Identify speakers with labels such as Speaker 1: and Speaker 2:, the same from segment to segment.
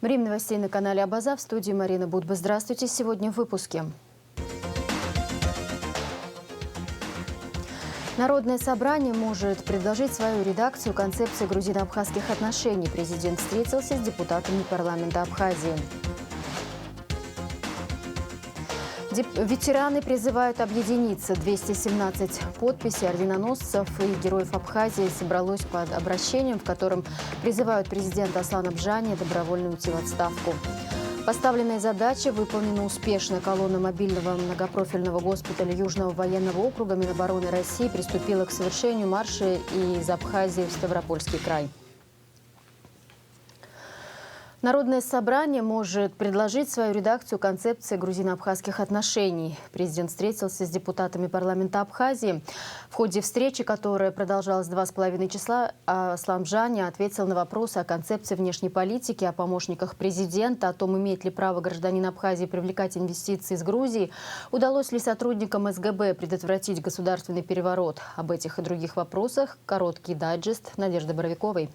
Speaker 1: Время новостей на канале Абаза. В студии Марина Будба. Здравствуйте. Сегодня в выпуске. Народное собрание может предложить свою редакцию концепции грузино-абхазских отношений. Президент встретился с депутатами парламента Абхазии. Ветераны призывают объединиться. 217 подписей орденоносцев и героев Абхазии собралось под обращением, в котором призывают президента Аслана Бжани добровольно уйти в отставку. Поставленная задача выполнена успешно. Колонна мобильного многопрофильного госпиталя Южного военного округа Минобороны России приступила к совершению марша из Абхазии в Ставропольский край. Народное собрание может предложить свою редакцию концепции грузино-абхазских отношений. Президент встретился с депутатами парламента Абхазии. В ходе встречи, которая продолжалась 2,5 часа, Аслан Бжани ответил на вопросы о концепции внешней политики, о помощниках президента, о том, имеет ли право гражданин Абхазии привлекать инвестиции из Грузии, удалось ли сотрудникам СГБ предотвратить государственный переворот. Об этих и других вопросах короткий дайджест Надежды Боровиковой.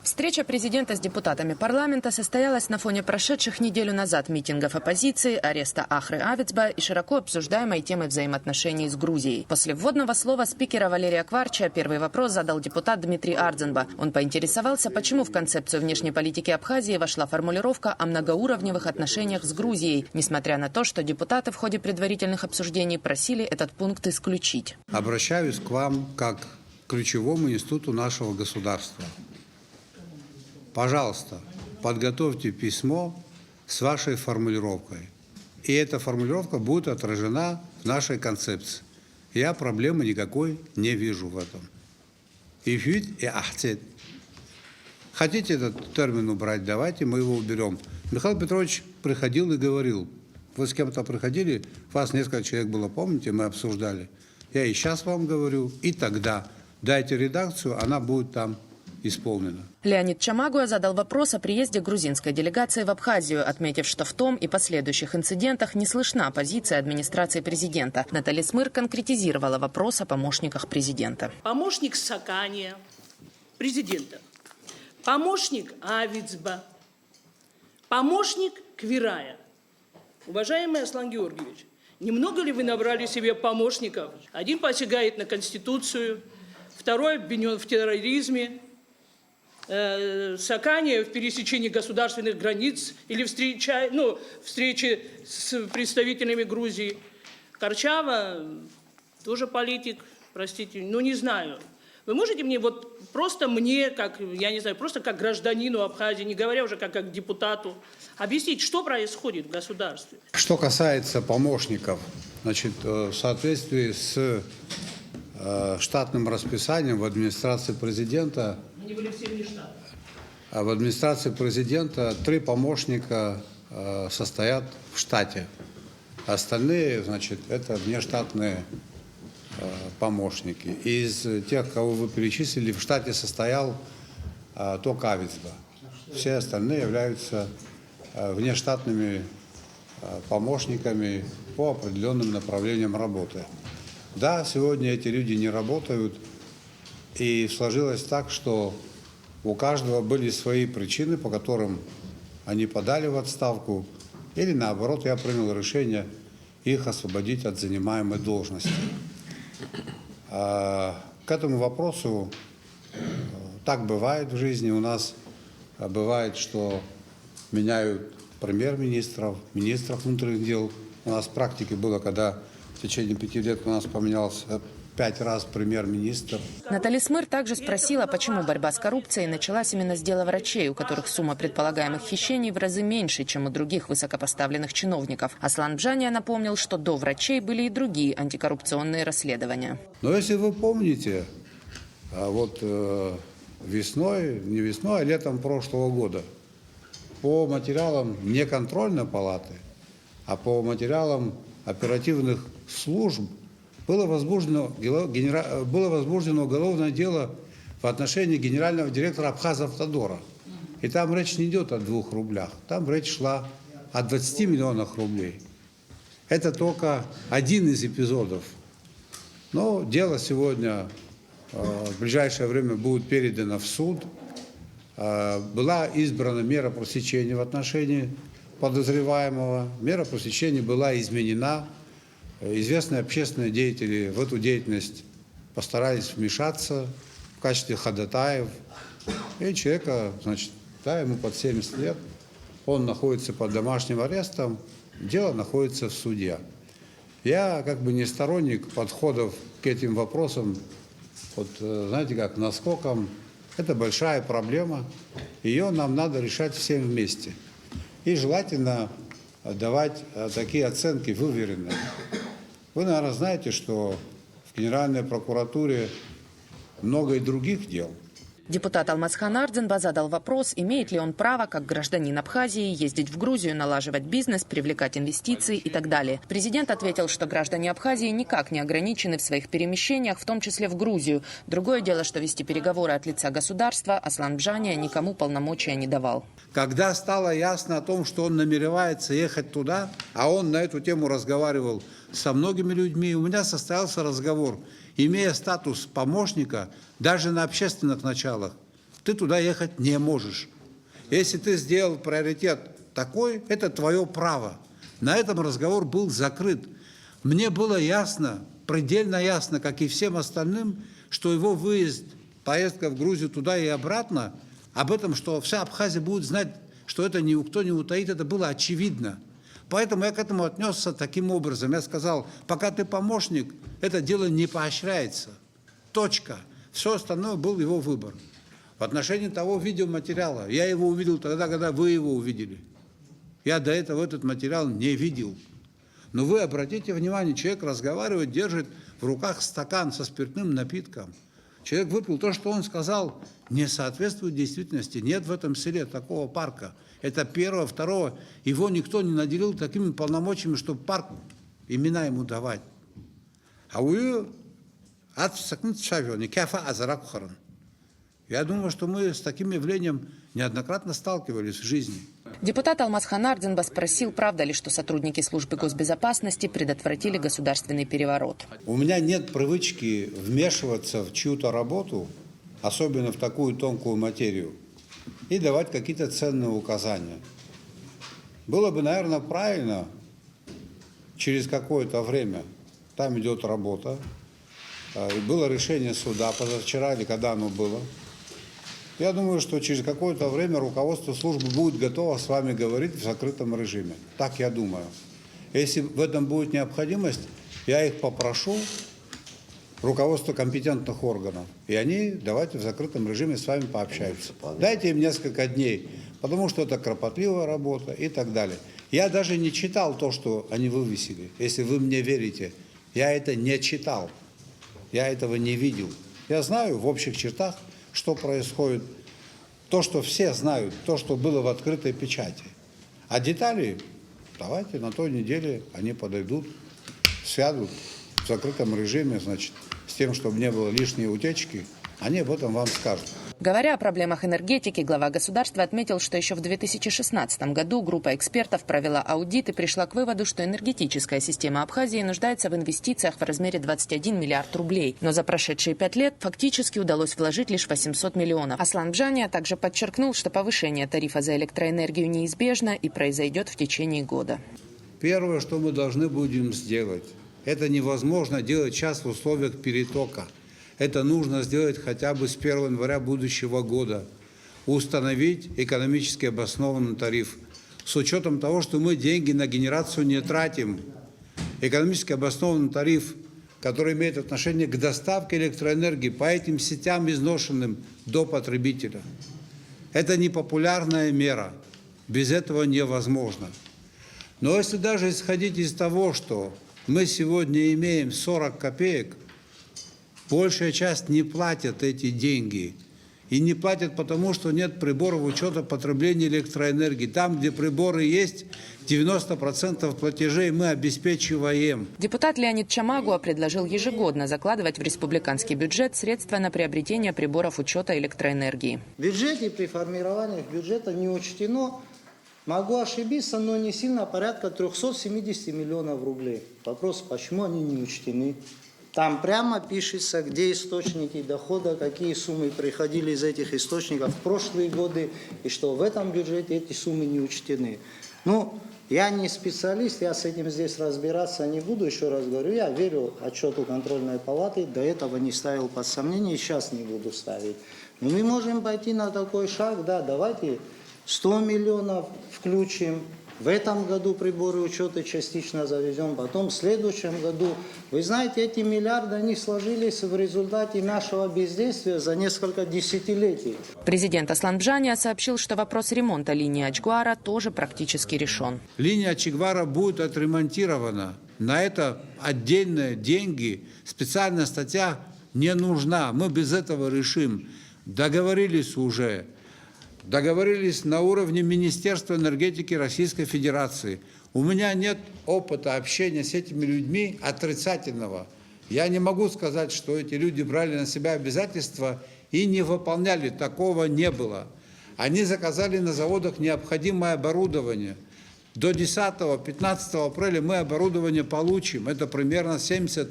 Speaker 2: Встреча президента с депутатами парламента состоялась на фоне прошедших неделю назад митингов оппозиции, ареста Ахры Авицба и широко обсуждаемой темы взаимоотношений с Грузией. После вводного слова спикера Валерия Кварча первый вопрос задал депутат Дмитрий Ардзенба. Он поинтересовался, почему в концепцию внешней политики Абхазии вошла формулировка о многоуровневых отношениях с Грузией, несмотря на то, что депутаты в ходе предварительных обсуждений просили этот пункт исключить.
Speaker 3: Обращаюсь к вам как к ключевому институту нашего государства. Пожалуйста, подготовьте письмо с вашей формулировкой. И эта формулировка будет отражена в нашей концепции. Я проблемы никакой не вижу в этом. Хотите этот термин убрать, давайте мы его уберем. Михаил Петрович приходил и говорил. Вы с кем-то приходили, вас несколько человек было, помните, мы обсуждали. Я и сейчас вам говорю, и тогда. Дайте редакцию, она будет там исполнено.
Speaker 2: Леонид Чамагуа задал вопрос о приезде грузинской делегации в Абхазию, отметив, что в том и последующих инцидентах не слышна позиция администрации президента. Наталья Смыр конкретизировала вопрос о помощниках президента.
Speaker 4: Помощник Сакания, президента, помощник Авицба, помощник Квирая. Уважаемый Аслан Георгиевич, немного ли вы набрали себе помощников? Один посягает на Конституцию, второй обвинен в терроризме, Сакания в пересечении государственных границ или встречи с представителями Грузии. Корчава тоже политик, простите, не знаю. Вы можете мне просто мне, как, я не знаю, просто как гражданину Абхазии, не говоря уже как депутату, объяснить, что происходит в государстве?
Speaker 3: Что касается помощников, значит, в соответствии с штатным расписанием в администрации президента,
Speaker 4: Они были все внештатные.
Speaker 3: В администрации президента 3 помощника состоят в штате. Остальные, значит, это внештатные помощники. Из тех, кого вы перечислили, в штате состоял только Авицба. Все остальные являются внештатными помощниками по определенным направлениям работы. Да, сегодня эти люди не работают, и сложилось так, что у каждого были свои причины, по которым они подали в отставку, или наоборот, я принял решение их освободить от занимаемой должности. К этому вопросу так бывает в жизни. У нас бывает, что меняют премьер-министров, министров внутренних дел. У нас в практике было, когда в течение 5 лет у нас поменялся 5 раз премьер-министр.
Speaker 2: Наталья Смыр также спросила, почему борьба с коррупцией началась именно с дела врачей, у которых сумма предполагаемых хищений в разы меньше, чем у других высокопоставленных чиновников. Аслан Бжани напомнил, что до врачей были и другие антикоррупционные расследования.
Speaker 3: Но если вы помните, весной, не весной, а летом прошлого года, по материалам не контрольной палаты, а по материалам оперативных служб было возбуждено уголовное дело в отношении генерального директора Абхазавтодора. И там речь не идет о 2 рублях, там речь шла о 20 миллионах рублей. Это только один из эпизодов. Но дело сегодня в ближайшее время будет передано в суд. Была избрана мера пресечения в отношении подозреваемого. Мера пресечения была изменена. Известные общественные деятели в эту деятельность постарались вмешаться в качестве ходатаев. И человека, значит, да, ему под 70 лет, он находится под домашним арестом, дело находится в суде. Я как бы не сторонник подходов к этим вопросам, вот, знаете как, наскоком. Это большая проблема, ее нам надо решать всем вместе. И желательно давать такие оценки выверенные. Вы, наверное, знаете, что в Генеральной прокуратуре много и других дел.
Speaker 2: Депутат Алмазхан Ардзинба задал вопрос, имеет ли он право, как гражданин Абхазии, ездить в Грузию, налаживать бизнес, привлекать инвестиции и так далее. Президент ответил, что граждане Абхазии никак не ограничены в своих перемещениях, в том числе в Грузию. Другое дело, что вести переговоры от лица государства Аслан Бжания никому полномочия не давал.
Speaker 3: Когда стало ясно о том, что он намеревается ехать туда, а он на эту тему разговаривал со многими людьми, у меня состоялся разговор. Имея статус помощника, даже на общественных началах, ты туда ехать не можешь. Если ты сделал приоритет такой, это твое право. На этом разговор был закрыт. Мне было ясно, предельно ясно, как и всем остальным, что его выезд, поездка в Грузию туда и обратно, об этом, что вся Абхазия будет знать, что это никто не утаит, это было очевидно. Поэтому я к этому отнесся таким образом. Я сказал, пока ты помощник, это дело не поощряется. Точка. Все остальное был его выбор. В отношении того видеоматериала, я его увидел тогда, когда вы его увидели. Я до этого этот материал не видел. Но вы обратите внимание, человек разговаривает, держит в руках стакан со спиртным напитком. Человек выпил то, что он сказал, не соответствует действительности. Нет в этом селе такого парка. Это первое. Второе, его никто не наделил такими полномочиями, чтобы парк, имена ему давать. А вы я думаю, что мы с таким явлением неоднократно сталкивались в жизни.
Speaker 2: Депутат Алмазхан Ардзинба спросил, правда ли, что сотрудники службы госбезопасности предотвратили государственный переворот.
Speaker 3: У меня нет привычки вмешиваться в чью-то работу, особенно в такую тонкую материю, и давать какие-то ценные указания. Было бы, наверное, правильно через какое-то время, там идет работа, было решение суда позавчера или когда оно было. Я думаю, что через какое-то время руководство службы будет готово с вами говорить в закрытом режиме. Так я думаю. Если в этом будет необходимость, я их попрошу, руководство компетентных органов, и они давайте в закрытом режиме с вами пообщаются. Дайте им несколько дней, потому что это кропотливая работа и так далее. Я даже не читал то, что они вывесили. Если вы мне верите, я это не читал. Я этого не видел. Я знаю в общих чертах, что происходит. То, что все знают, то, что было в открытой печати. А детали, давайте на той неделе они подойдут, сядут в закрытом режиме, значит, с тем, чтобы не было лишней утечки, они об этом вам скажут.
Speaker 2: Говоря о проблемах энергетики, глава государства отметил, что еще в 2016 году группа экспертов провела аудит и пришла к выводу, что энергетическая система Абхазии нуждается в инвестициях в размере 21 миллиард рублей. Но за прошедшие 5 лет фактически удалось вложить лишь 800 миллионов. Аслан Бжания также подчеркнул, что повышение тарифа за электроэнергию неизбежно и произойдет в течение года.
Speaker 3: Первое, что мы должны будем сделать, это невозможно делать сейчас в условиях перетока. Это нужно сделать хотя бы с 1 января будущего года. Установить экономически обоснованный тариф. С учетом того, что мы деньги на генерацию не тратим. Экономически обоснованный тариф, который имеет отношение к доставке электроэнергии по этим сетям изношенным до потребителя. Это непопулярная мера. Без этого невозможно. Но если даже исходить из того, что мы сегодня имеем 40 копеек, большая часть не платят эти деньги. И не платят потому, что нет приборов учета потребления электроэнергии. Там, где приборы есть, 90% платежей мы обеспечиваем.
Speaker 2: Депутат Леонид Чамагуа предложил ежегодно закладывать в республиканский бюджет средства на приобретение приборов учета электроэнергии.
Speaker 5: В бюджете при формировании бюджета не учтено, могу ошибиться, но не сильно, порядка 370 миллионов рублей. Вопрос, почему они не учтены? Там прямо пишется, где источники дохода, какие суммы приходили из этих источников в прошлые годы, и что в этом бюджете эти суммы не учтены. Ну, я не специалист, я с этим здесь разбираться не буду, еще раз говорю, я верю отчету контрольной палаты, до этого не ставил под сомнение, и сейчас не буду ставить. Но мы можем пойти на такой шаг, да, давайте 100 миллионов включим. В этом году приборы учета частично завезем, потом в следующем году. Вы знаете, эти миллиарды, они сложились в результате нашего бездействия за несколько десятилетий.
Speaker 2: Президент Аслан Бжания сообщил, что вопрос ремонта линии Ачгуара тоже практически решен.
Speaker 3: Линия Ачгуара будет отремонтирована. На это отдельные деньги, специальная статья не нужна. Мы без этого решим. Договорились уже. Договорились на уровне Министерства энергетики Российской Федерации. У меня нет опыта общения с этими людьми отрицательного. Я не могу сказать, что эти люди брали на себя обязательства и не выполняли. Такого не было. Они заказали на заводах необходимое оборудование. До 10-15 апреля мы оборудование получим. Это примерно 70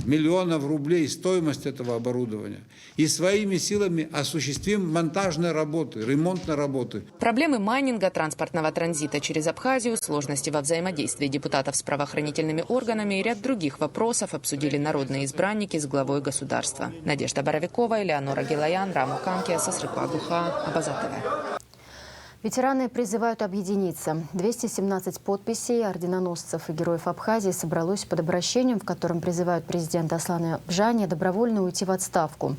Speaker 3: миллионов рублей стоимость этого оборудования. И своими силами осуществим монтажные работы, ремонтные работы.
Speaker 2: Проблемы майнинга, транспортного транзита через Абхазию, сложности во взаимодействии депутатов с правоохранительными органами и ряд других вопросов обсудили народные избранники с главой государства. Надежда Боровикова, Элеонора Гилаян, Раму Канкия, Сосрыкуа Гуха, Абаза ТВ.
Speaker 1: Ветераны призывают объединиться. 217 подписей орденоносцев и героев Абхазии собралось под обращением, в котором призывают президента Аслана Бжания добровольно уйти в отставку.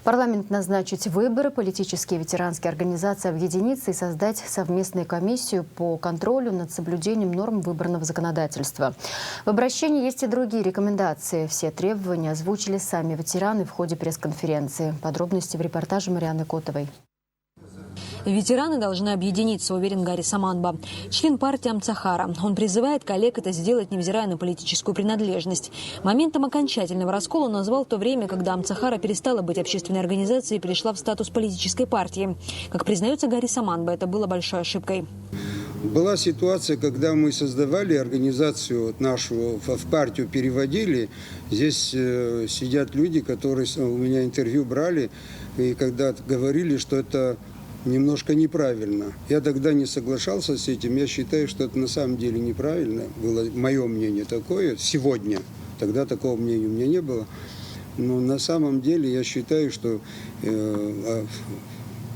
Speaker 1: Парламент назначить выборы, политические и ветеранские организации объединиться и создать совместную комиссию по контролю над соблюдением норм выборного законодательства. В обращении есть и другие рекомендации. Все требования озвучили сами ветераны в ходе пресс-конференции. Подробности в репортаже Марианы Котовой.
Speaker 6: Ветераны должны объединиться, уверен Гарри Саманба, член партии Амцахара. Он призывает коллег это сделать, невзирая на политическую принадлежность. Моментом окончательного раскола он назвал то время, когда Амцахара перестала быть общественной организацией и перешла в статус политической партии. Как признается Гарри Саманба, это было большой ошибкой.
Speaker 7: Была ситуация, когда мы создавали организацию нашу, в партию переводили. Здесь сидят люди, которые у меня интервью брали, и когда говорили, что это немножко неправильно. Я тогда не соглашался с этим. Я считаю, что это на самом деле неправильно. Было мое мнение такое сегодня. Тогда такого мнения у меня не было. Но на самом деле я считаю, что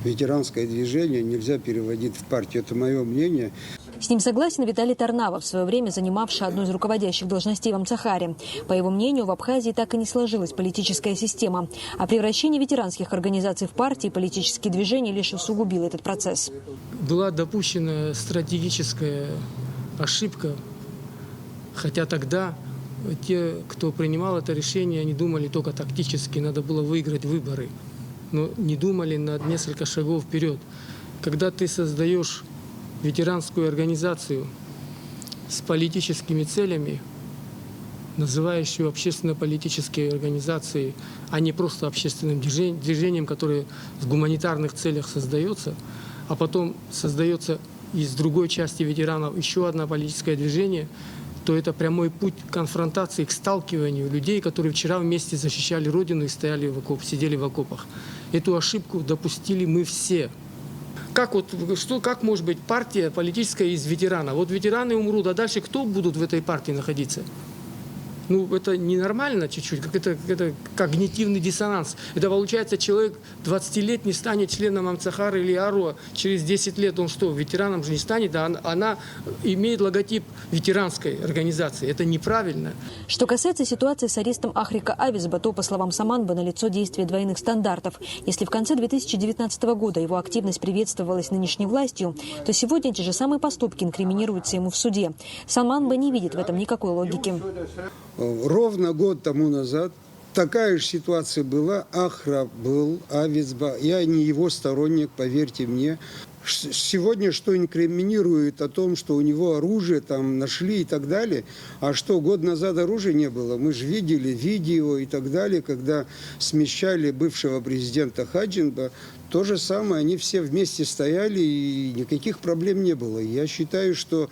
Speaker 7: ветеранское движение нельзя переводить в партию. Это мое мнение.
Speaker 6: С ним согласен Виталий Тарнава, в свое время занимавший одну из руководящих должностей в Амцахаре. По его мнению, в Абхазии так и не сложилась политическая система. А превращение ветеранских организаций в партии и политические движения лишь усугубило этот процесс.
Speaker 8: Была допущена стратегическая ошибка, хотя тогда те, кто принимал это решение, они думали только тактически, надо было выиграть выборы, но не думали на несколько шагов вперед. Когда ты создаешь ветеранскую организацию с политическими целями, называешь ее общественно-политической организацией, а не просто общественным движением, которое в гуманитарных целях создается, а потом создается из другой части ветеранов еще одно политическое движение, то это прямой путь к конфронтации, к сталкиванию людей, которые вчера вместе защищали Родину и сидели в окопах. Эту ошибку допустили мы все. Как может быть партия политическая из ветеранов? Вот ветераны умрут, а дальше кто будут в этой партии находиться? Ну, это ненормально чуть-чуть, это когнитивный диссонанс. Это получается, человек 20-летний станет членом Амцахара или АРО, через 10 лет он что, ветераном же не станет, а она имеет логотип ветеранской организации. Это неправильно.
Speaker 6: Что касается ситуации с арестом Ахрика Авицба, то, по словам Саманбы, налицо действие двойных стандартов. Если в конце 2019 года его активность приветствовалась нынешней властью, то сегодня те же самые поступки инкриминируются ему в суде. Саманба не видит в этом никакой логики.
Speaker 7: Ровно год тому назад такая же ситуация была. Ахра был, Авицба. Я не его сторонник, поверьте мне. Сегодня что инкриминирует о том, что у него оружие там нашли и так далее. А что, год назад оружия не было? Мы же видели видео и так далее, когда смещали бывшего президента Хаджинба. то же самое, они все вместе стояли, и никаких проблем не было. Я считаю, что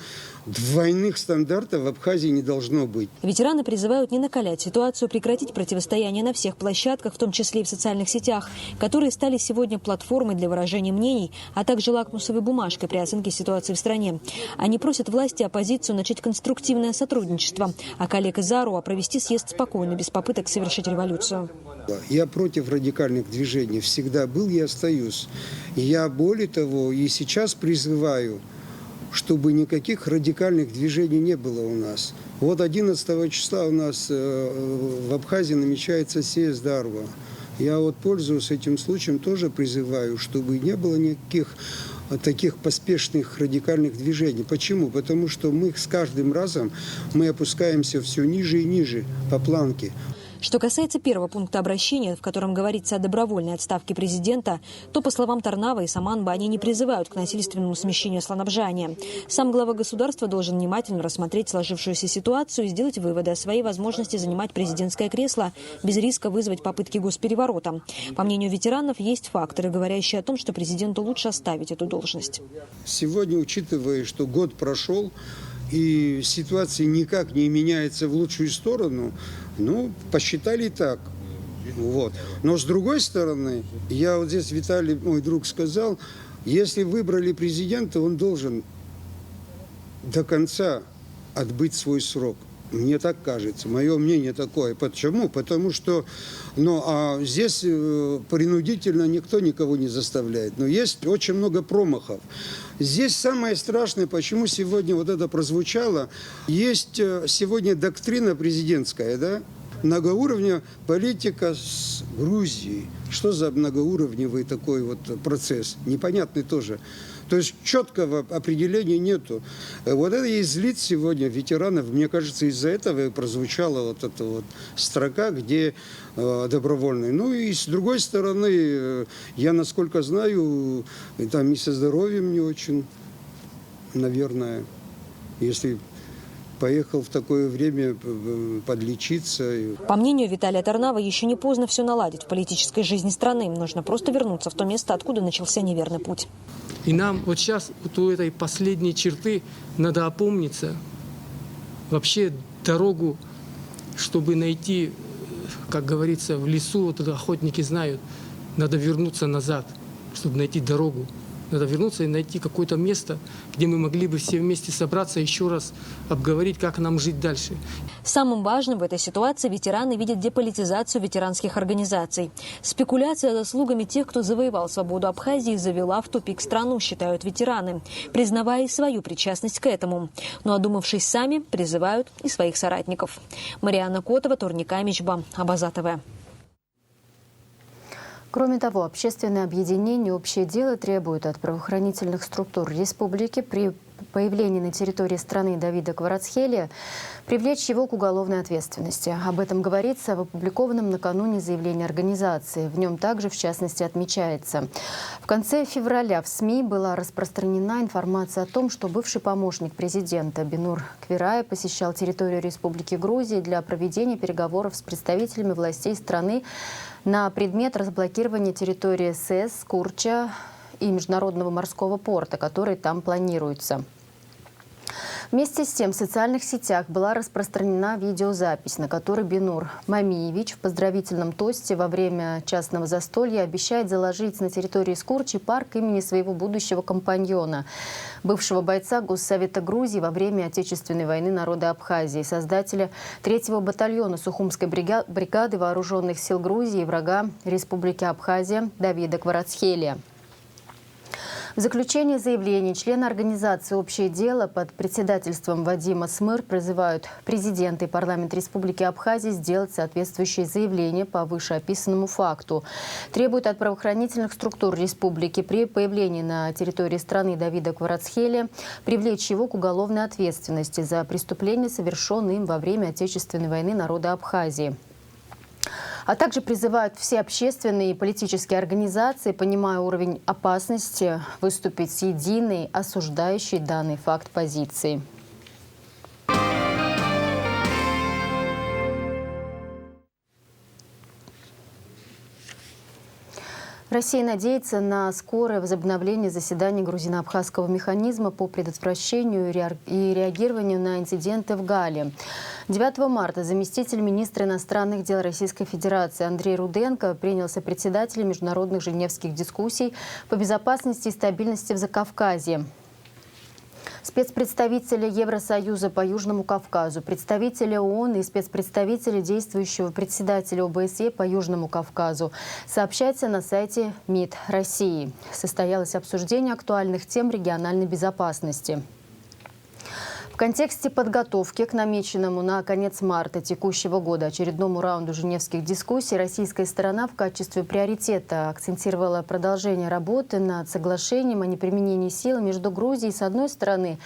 Speaker 7: двойных стандартов в Абхазии не должно быть.
Speaker 6: Ветераны призывают не накалять ситуацию, прекратить противостояние на всех площадках, в том числе и в социальных сетях, которые стали сегодня платформой для выражения мнений, а также лакмусовой бумажкой при оценке ситуации в стране. Они просят власти и оппозицию начать конструктивное сотрудничество, а коллег из АРУА провести съезд спокойно, без попыток совершить революцию.
Speaker 7: Я против радикальных движений всегда был и остаюсь. И я, более того, и сейчас призываю, чтобы никаких радикальных движений не было у нас. Вот 11 числа у нас в Абхазии намечается съезд АРУА. Я вот, пользуясь этим случаем, тоже призываю, чтобы не было никаких таких поспешных радикальных движений. Почему? Потому что мы с каждым разом мы опускаемся все ниже и ниже по планке.
Speaker 6: Что касается первого пункта обращения, в котором говорится о добровольной отставке президента, то, по словам Тарнава и Саманба, они не призывают к насильственному смещению Сланабжания. Сам глава государства должен внимательно рассмотреть сложившуюся ситуацию и сделать выводы о своей возможности занимать президентское кресло без риска вызвать попытки госпереворота. По мнению ветеранов, есть факторы, говорящие о том, что президенту лучше оставить эту должность.
Speaker 7: Сегодня, учитывая, что год прошел, и ситуация никак не меняется в лучшую сторону, посчитали так. Вот. Но с другой стороны, я вот здесь, Виталий, мой друг, сказал, если выбрали президента, он должен до конца отбыть свой срок. Мне так кажется, мое мнение такое. Почему? Потому что здесь принудительно никто никого не заставляет. Но есть очень много промахов. Здесь самое страшное, почему сегодня вот это прозвучало, есть сегодня доктрина президентская, да? Многоуровневая политика с Грузией. Что за многоуровневый такой вот процесс? Непонятный тоже. То есть четкого определения нету. Вот это и злит сегодня ветеранов. Мне кажется, из-за этого и прозвучала вот эта вот строка, где добровольный. Ну и с другой стороны, я, насколько знаю, там и со здоровьем не очень, наверное, если поехал в такое время подлечиться.
Speaker 6: По мнению Виталия Тарнава, еще не поздно все наладить в политической жизни страны. Нужно просто вернуться в то место, откуда начался неверный путь.
Speaker 8: И нам вот сейчас, вот у этой последней черты, надо опомниться, вообще дорогу, чтобы найти, как говорится, в лесу, вот охотники знают, надо вернуться назад, чтобы найти дорогу. Надо вернуться и найти какое-то место, где мы могли бы все вместе собраться, еще раз обговорить, как нам жить дальше.
Speaker 6: Самым важным в этой ситуации ветераны видят деполитизацию ветеранских организаций. Спекуляция заслугами тех, кто завоевал свободу Абхазии, завела в тупик страну, считают ветераны, признавая и свою причастность к этому. Но, одумавшись сами, призывают и своих соратников. Марианна Котова, Торник Амичба, Абаза ТВ.
Speaker 1: Кроме того, общественное объединение «Общее дело» требует от правоохранительных структур республики при появлении на территории страны Давида Кварацхелия привлечь его к уголовной ответственности. Об этом говорится в опубликованном накануне заявлении организации. В нем также, в частности, отмечается: в конце февраля в СМИ была распространена информация о том, что бывший помощник президента Бинур Квирая посещал территорию Республики Грузии для проведения переговоров с представителями властей страны на предмет разблокирования территории СС, Курча и Международного морского порта, который там планируется. Вместе с тем в социальных сетях была распространена видеозапись, на которой Бинур Мамиевич в поздравительном тосте во время частного застолья обещает заложить на территории Скурчи парк имени своего будущего компаньона, бывшего бойца Госсовета Грузии во время Отечественной войны народа Абхазии, создателя 3-го батальона Сухумской бригады вооруженных сил Грузии и врага Республики Абхазия Давида Кварацхелия. В заключении заявления члены организации «Общее дело» под председательством Вадима Смыр призывают президента и парламент Республики Абхазия сделать соответствующее заявление по вышеописанному факту. Требуют от правоохранительных структур республики при появлении на территории страны Давида Кварацхелия привлечь его к уголовной ответственности за преступления, совершенные им во время Отечественной войны народа Абхазии. А также призывают все общественные и политические организации, понимая уровень опасности, выступить с единой, осуждающей данный факт позицией. Россия надеется на скорое возобновление заседаний грузино-абхазского механизма по предотвращению и реагированию на инциденты в Гале. 9 марта заместитель министра иностранных дел Российской Федерации Андрей Руденко принялся председателем международных женевских дискуссий по безопасности и стабильности в Закавказье. Спецпредставителя Евросоюза по Южному Кавказу, представителя ООН и спецпредставителя действующего председателя ОБСЕ по Южному Кавказу. Сообщается на сайте МИД России. Состоялось обсуждение актуальных тем региональной безопасности. В контексте подготовки к намеченному на конец марта текущего года очередному раунду женевских дискуссий российская сторона в качестве приоритета акцентировала продолжение работы над соглашением о неприменении силы между Грузией с одной стороны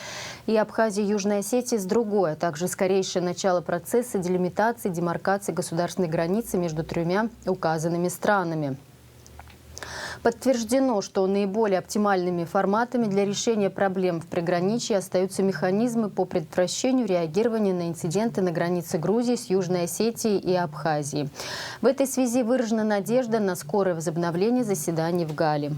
Speaker 1: и Абхазией и Южной Осетией с другой, а также скорейшее начало процесса делимитации, демаркации государственной границы между тремя указанными странами. Подтверждено, что наиболее оптимальными форматами для решения проблем в приграничье остаются механизмы по предотвращению реагирования на инциденты на границе Грузии с Южной Осетией и Абхазией. В этой связи выражена надежда на скорое возобновление заседаний в Гале.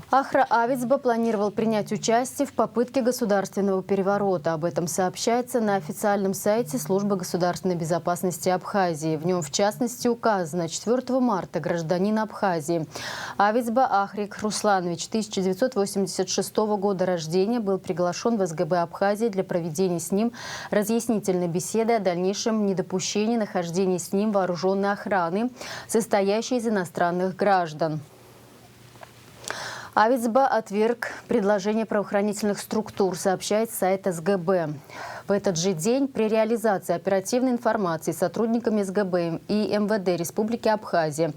Speaker 1: Ахра Авицба планировал принять участие в попытке государственного переворота. Об этом сообщается на официальном сайте Службы государственной безопасности Абхазии. В нем, в частности, указано: 4 марта гражданин Абхазии Авицба Ахрик Русланович, 1986 года рождения, был приглашен в СГБ Абхазии для проведения с ним разъяснительной беседы о дальнейшем недопущении нахождения с ним вооруженной охраны, состоящей из иностранных граждан. Авицба отверг предложение правоохранительных структур, сообщает сайт СГБ. В этот же день при реализации оперативной информации сотрудниками СГБ и МВД Республики Абхазия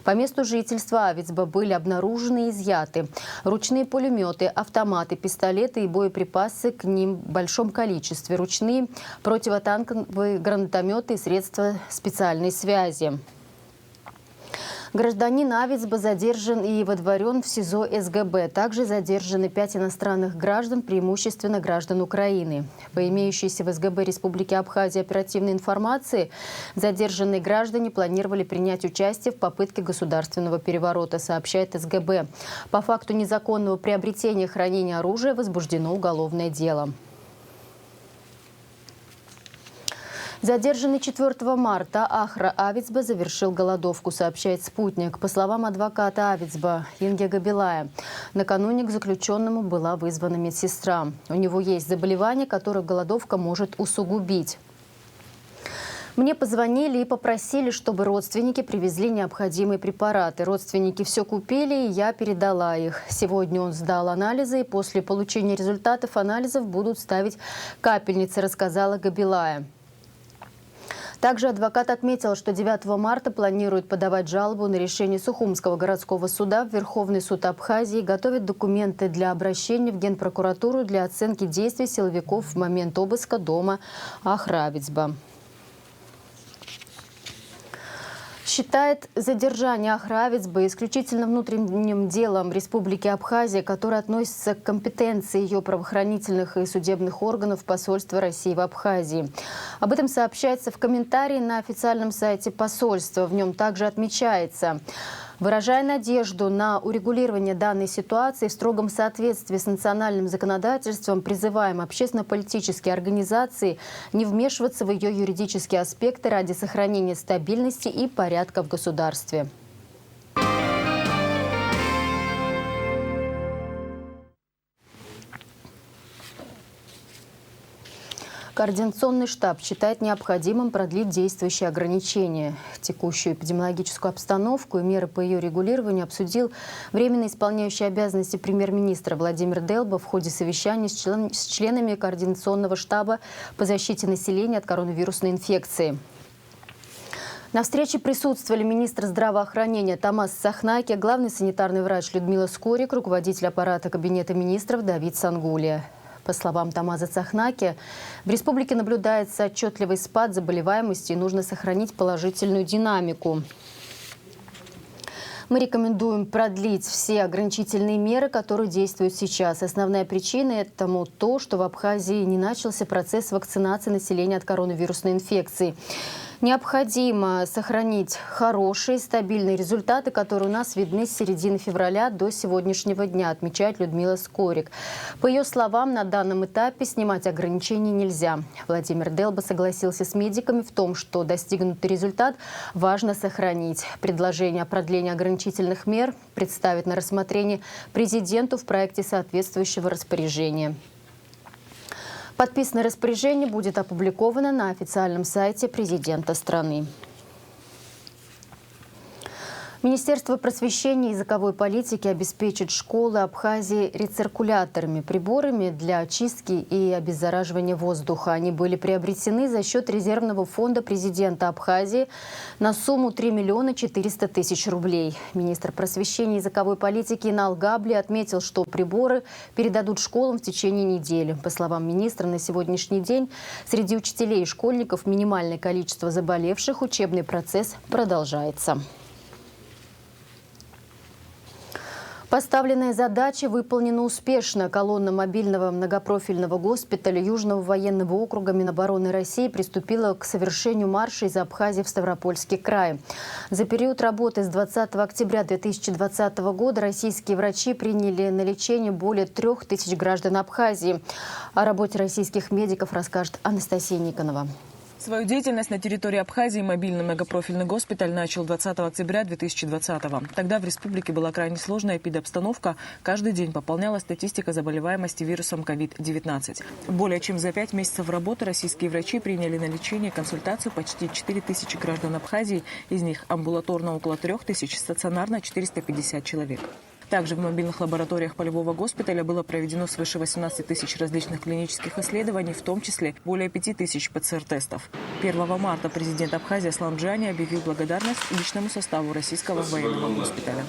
Speaker 1: по месту жительства Авицба были обнаружены и изъяты ручные пулеметы, автоматы, пистолеты и боеприпасы к ним в большом количестве, ручные противотанковые гранатометы и средства специальной связи. Гражданин Авицба задержан и водворен в СИЗО СГБ. Также задержаны 5 иностранных граждан, преимущественно граждан Украины. По имеющейся в СГБ Республики Абхазия оперативной информации, задержанные граждане планировали принять участие в попытке государственного переворота, сообщает СГБ. По факту незаконного приобретения и хранения оружия возбуждено уголовное дело. Задержанный 4 марта Ахра Авицба завершил голодовку, сообщает «Спутник». По словам адвоката Авицба Инги Габилая, накануне к заключенному была вызвана медсестра. У него есть заболевание, которое голодовка может усугубить. Мне позвонили и попросили, чтобы родственники привезли необходимые препараты. Родственники все купили, и я передала их. Сегодня он сдал анализы, и после получения результатов анализов будут ставить капельницы, рассказала Габилая. Также адвокат отметил, что 9 марта планирует подавать жалобу на решение Сухумского городского суда в Верховный суд Абхазии и готовит документы для обращения в Генпрокуратуру для оценки действий силовиков в момент обыска дома Ахра Авицба. Считает задержание Ахра Авицба исключительно внутренним делом Республики Абхазия, которое относится к компетенции ее правоохранительных и судебных органов посольства России в Абхазии. Об этом сообщается в комментарии на официальном сайте посольства. В нем также отмечается: выражая надежду на урегулирование данной ситуации в строгом соответствии с национальным законодательством, призываем общественно-политические организации не вмешиваться в ее юридические аспекты ради сохранения стабильности и порядка в государстве. Координационный штаб считает необходимым продлить действующие ограничения. Текущую эпидемиологическую обстановку и меры по ее регулированию обсудил временно исполняющий обязанности премьер-министра Владимир Делба в ходе совещания с членами Координационного штаба по защите населения от коронавирусной инфекции. На встрече присутствовали министр здравоохранения Тамас Сахнаки, главный санитарный врач Людмила Скорик, руководитель аппарата Кабинета министров Давид Сангулия. По словам Тамаза Сахнаки, в республике наблюдается отчетливый спад заболеваемости и нужно сохранить положительную динамику. Мы рекомендуем продлить все ограничительные меры, которые действуют сейчас. Основная причина этому то, что в Абхазии не начался процесс вакцинации населения от коронавирусной инфекции. Необходимо сохранить хорошие, стабильные результаты, которые у нас видны с середины февраля до сегодняшнего дня, отмечает Людмила Скорик. По ее словам, на данном этапе снимать ограничения нельзя. Владимир Делба согласился с медиками в том, что достигнутый результат важно сохранить. Предложение о продлении ограничительных мер представит на рассмотрение президенту в проекте соответствующего распоряжения. Подписанное распоряжение будет опубликовано на официальном сайте президента страны. Министерство просвещения и языковой политики обеспечит школы Абхазии рециркуляторами, приборами для очистки и обеззараживания воздуха. Они были приобретены за счет резервного фонда президента Абхазии на сумму 3 400 000 рублей. Министр просвещения и языковой политики Инал Габли отметил, что приборы передадут школам в течение недели. По словам министра, на сегодняшний день среди учителей и школьников минимальное количество заболевших, учебный процесс продолжается. Поставленные задачи выполнены успешно. Колонна мобильного многопрофильного госпиталя Южного военного округа Минобороны России приступила к совершению марша из Абхазии в Ставропольский край. За период работы с 20 октября 2020 года российские врачи приняли на лечение более 3000 граждан Абхазии. О работе российских медиков расскажет Анастасия Никонова.
Speaker 9: Свою деятельность на территории Абхазии мобильный многопрофильный госпиталь начал 20 октября 2020-го. Тогда в республике была крайне сложная эпидобстановка. Каждый день пополнялась статистика заболеваемости вирусом COVID-19. Более чем за 5 месяцев работы российские врачи приняли на лечение и консультацию почти 4000 граждан Абхазии. Из них амбулаторно около 3000, стационарно 450 человек. Также в мобильных лабораториях полевого госпиталя было проведено свыше 18 000 различных клинических исследований, в том числе более 5000 ПЦР-тестов. 1 марта президент Абхазии Аслан Джани объявил благодарность личному составу российского военного госпиталя.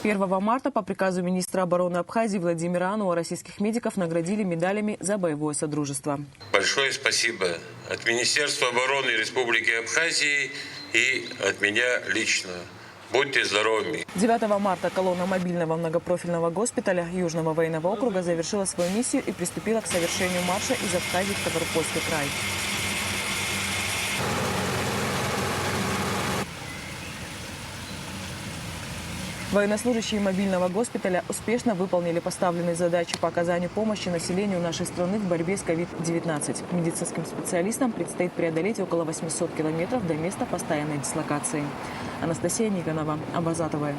Speaker 9: 1 марта по приказу министра обороны Абхазии Владимира Ануа российских медиков наградили медалями за боевое содружество.
Speaker 10: Большое спасибо от Министерства обороны Республики Абхазии и от меня лично. Будьте здоровы.
Speaker 9: 9 марта колонна мобильного многопрофильного госпиталя Южного военного округа завершила свою миссию и приступила к совершению марша из Абхазии в Ставропольский край. Военнослужащие мобильного госпиталя успешно выполнили поставленные задачи по оказанию помощи населению нашей страны в борьбе с COVID-19. Медицинским специалистам предстоит преодолеть около 800 километров до места постоянной дислокации. Анастасия Никонова, Абазатова.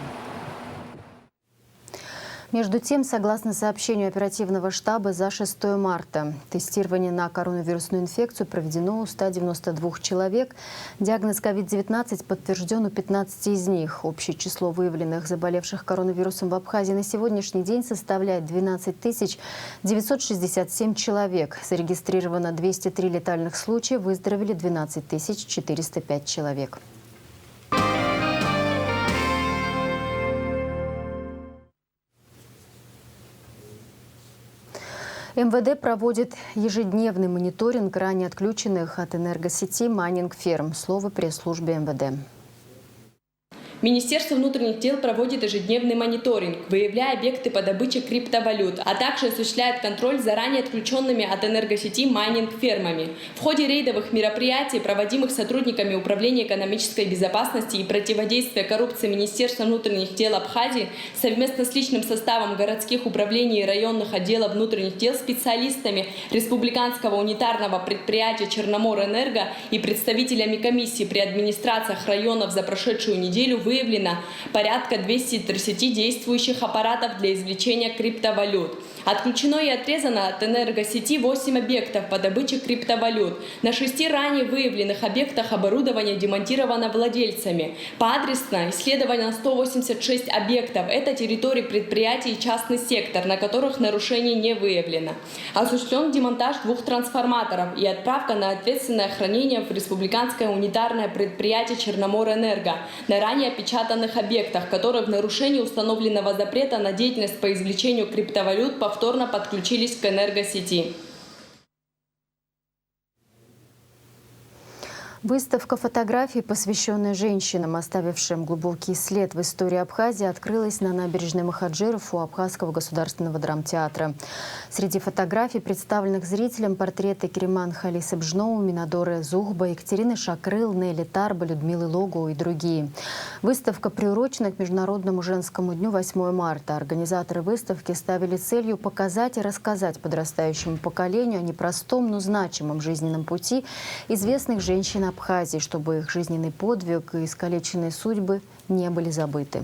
Speaker 1: Между тем, согласно сообщению оперативного штаба, за 6 марта тестирование на коронавирусную инфекцию проведено у 192 человек. Диагноз COVID-19 подтвержден у 15 из них. Общее число выявленных заболевших коронавирусом в Абхазии на сегодняшний день составляет 12 967 человек. Зарегистрировано 203 летальных случая, выздоровели 12 405 человек. МВД проводит ежедневный мониторинг ранее отключенных от энергосети майнинг-ферм. Слово пресс-службе МВД.
Speaker 11: Министерство внутренних дел проводит ежедневный мониторинг, выявляя объекты по добыче криптовалют, а также осуществляет контроль за ранее отключенными от энергосети майнинг-фермами. В ходе рейдовых мероприятий, проводимых сотрудниками Управления экономической безопасности и противодействия коррупции Министерства внутренних дел Абхазии совместно с личным составом городских управлений и районных отделов внутренних дел, специалистами Республиканского унитарного предприятия «Черноморэнерго» и представителями комиссии при администрациях районов за прошедшую неделю выявлено порядка 230 действующих аппаратов для извлечения криптовалют. Отключено и отрезано от энергосети 8 объектов по добыче криптовалют. На 6 ранее выявленных объектах оборудование демонтировано владельцами. Поадресно исследовано 186 объектов. Это территории предприятий и частный сектор, на которых нарушений не выявлено. Осуществлен демонтаж 2 трансформаторов и отправка на ответственное хранение в Республиканское унитарное предприятие «Черноморэнерго» на ранее опечатанных объектах, которые в нарушении установленного запрета на деятельность по извлечению криптовалют повторно подключились к энергосети.
Speaker 1: Выставка фотографий, посвященная женщинам, оставившим глубокий след в истории Абхазии, открылась на набережной Махаджиров у Абхазского государственного драмтеатра. Среди фотографий, представленных зрителям, портреты Кериман Халисабжноу, Минадоры Зухба, Екатерины Шакрыл, Нелли Тарба, Людмилы Логу и другие. Выставка приурочена к Международному женскому дню 8 марта. Организаторы выставки ставили целью показать и рассказать подрастающему поколению о непростом, но значимом жизненном пути известных женщин Абхазии, чтобы их жизненный подвиг и искалеченные судьбы не были забыты.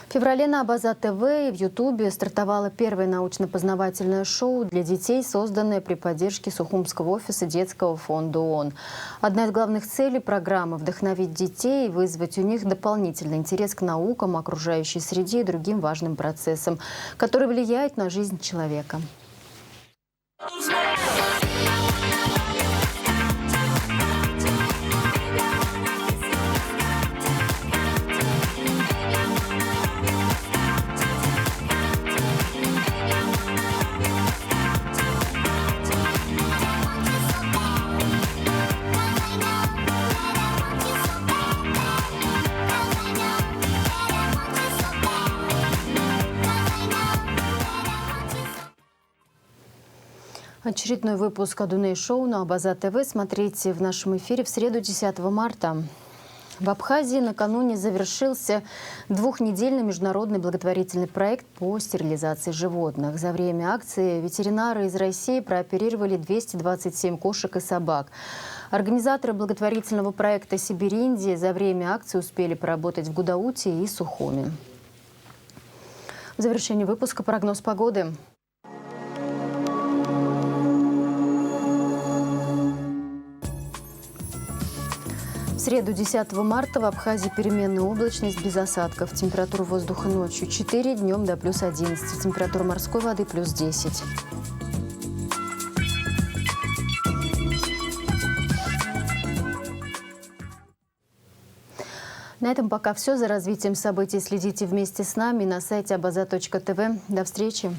Speaker 1: В феврале на Абаза ТВ и в Ютубе стартовало первое научно-познавательное шоу для детей, созданное при поддержке Сухумского офиса Детского фонда ООН. Одна из главных целей программы – вдохновить детей и вызвать у них дополнительный интерес к наукам, окружающей среде и другим важным процессам, которые влияют на жизнь человека. Очередной выпуск «Адуней шоу» на Абаза ТВ смотрите в нашем эфире в среду 10 марта. В Абхазии накануне завершился двухнедельный международный благотворительный проект по стерилизации животных. За время акции ветеринары из России прооперировали 227 кошек и собак. Организаторы благотворительного проекта «Сибирь-Индия» за время акции успели поработать в Гудауте и Сухуми. В завершении выпуска прогноз погоды. В среду 10 марта в Абхазии переменная облачность без осадков. Температура воздуха ночью 4, днем до плюс 11. Температура морской воды плюс 10. На этом пока все. За развитием событий следите вместе с нами на сайте abaza.tv. До встречи.